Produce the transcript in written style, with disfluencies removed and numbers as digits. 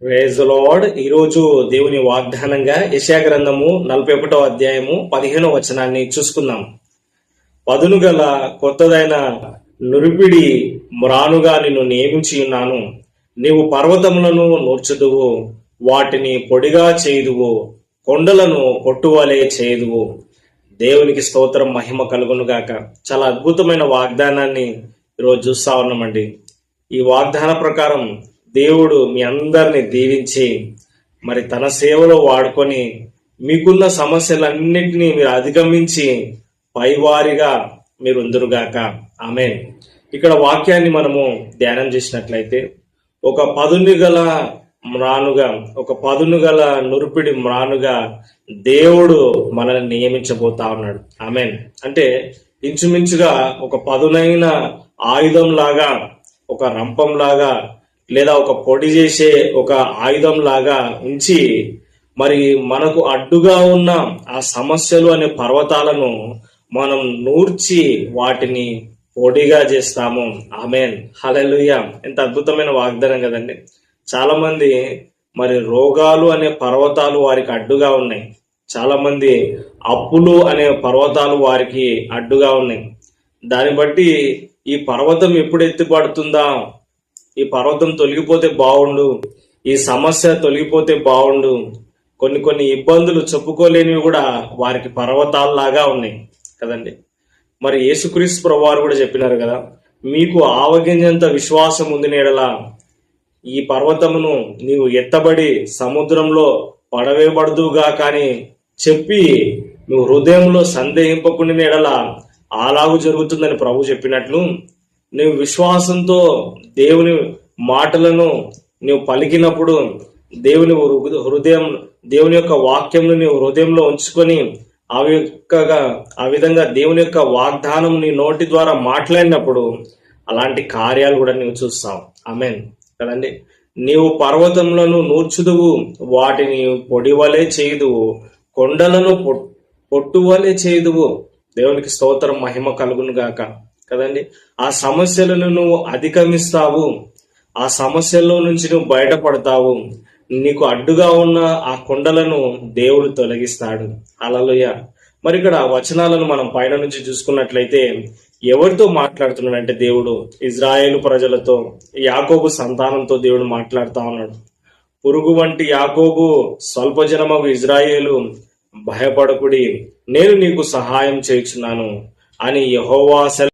Praise the lord. ఈరోజు దేవుని వాగ్దానంగా యెషయా గ్రంథము 41వ అధ్యాయము 15వ వచనాన్ని చూసుకుందాం. పదును గల కొత్తదైన నురిపిడి మ్రానుగా నిన్ను నియమించి ఉన్నాను. నీవు పర్వతములను నూర్చుదువు, వాటిని పొడిగా చేయుదువు, కొండలను పొట్టువలే చేయుదువు. దేవునికి స్తోత్రం, మహిమ కలుగును గాక. చాలా అద్భుతమైన వాగ్దానాన్ని ఈరోజు చూస్తా ఉన్నామండి. ఈ వాగ్దాన ప్రకారం దేవుడు మీ అందరిని దీవించి మరి తన సేవలో వాడుకొని మీకున్న సమస్యలన్నింటినీ మీరు అధిగమించి పైవారిగా మీరు ఉందురుగాక. ఆమేన్. ఇక్కడ వాక్యాన్ని మనము ధ్యానం చేసినట్లయితే ఒక పదును గల మ్రానుగా, ఒక పదును గల నురిపిడి మ్రానుగా దేవుడు మనల్ని నియమించబోతా ఉన్నాడు. ఆమేన్. అంటే ఇంచుమించుగా ఒక పదునైన ఆయుధం లాగా, ఒక రంపం లాగా, లేదా ఒక పొడి చేసే ఒక ఆయుధం లాగా ఉంచి మరి మనకు అడ్డుగా ఉన్న ఆ సమస్యలు అనే పర్వతాలను మనం నూర్చి వాటిని పొడిగా చేస్తాము. ఆమేన్. హల్లెలూయా. ఎంత అద్భుతమైన వాగ్దానం కదండి. చాలా మంది మరి రోగాలు అనే పర్వతాలు వారికి అడ్డుగా ఉన్నాయి. చాలా మంది అప్పులు అనే పర్వతాలు వారికి అడ్డుగా ఉన్నాయి. దాన్ని బట్టి ఈ పర్వతం ఎప్పుడు ఎత్తిపడుతుందా, ఈ పర్వతం తొలగిపోతే బాగుండు, ఈ సమస్య తొలగిపోతే బాగుండు, కొన్ని ఇబ్బందులు చెప్పుకోలేనివి కూడా వారికి పర్వతాల్లాగా ఉన్నాయి కదండి. మరి యేసుక్రీస్తు ప్రభువారు కూడా చెప్పినారు కదా, మీకు ఆవగింజంత విశ్వాసం ఉంది నేడలా ఈ పర్వతమును నీవు ఎత్తబడి సముద్రంలో పడవేయబడుదుగా కానీ చెప్పి నువ్వు హృదయంలో సందేహింపకుండా నేడలా అలాగూ జరుగుతుందని ప్రభు చెప్పినట్లు, నీవు విశ్వాసంతో దేవుని మాటలను నీవు పలికినప్పుడు దేవుని హృదయం, దేవుని యొక్క వాక్యంను నీవు హృదయంలో ఉంచుకొని ఆ విధంగా దేవుని యొక్క వాగ్దానం నీ నోటి ద్వారా మాట్లాడినప్పుడు అలాంటి కార్యాలు కూడా నీవు చూస్తావు. ఆమేన్ కదండి. నీవు పర్వతములను నూర్చుదువు, వాటిని పొడివలే చేయుదువు, కొండలను పొట్టువలే చేయుదువు. దేవునికి స్తోత్రం, మహిమ కలుగును గాక కదండి. ఆ సమస్యలను నువ్వు అధిగమిస్తావు, ఆ సమస్యల్లో నుంచి నువ్వు బయటపడతావు. నీకు అడ్డుగా ఉన్న ఆ కొండలను దేవుడు తొలగిస్తాడు. హల్లెలూయా. మరి ఇక్కడ వచనాలను మనం పైన నుంచి చూసుకున్నట్లయితే ఎవరితో మాట్లాడుతున్నాడంటే దేవుడు ఇజ్రాయేలు ప్రజలతో, యాకోబు సంతానంతో దేవుడు మాట్లాడుతా ఉన్నాడు. పురుగు వంటి యాకోబు, స్వల్పజనమగు ఇజ్రాయేలు, భయపడకుడి, నేను నీకు సహాయం చేయుచున్నాను అని యెహోవా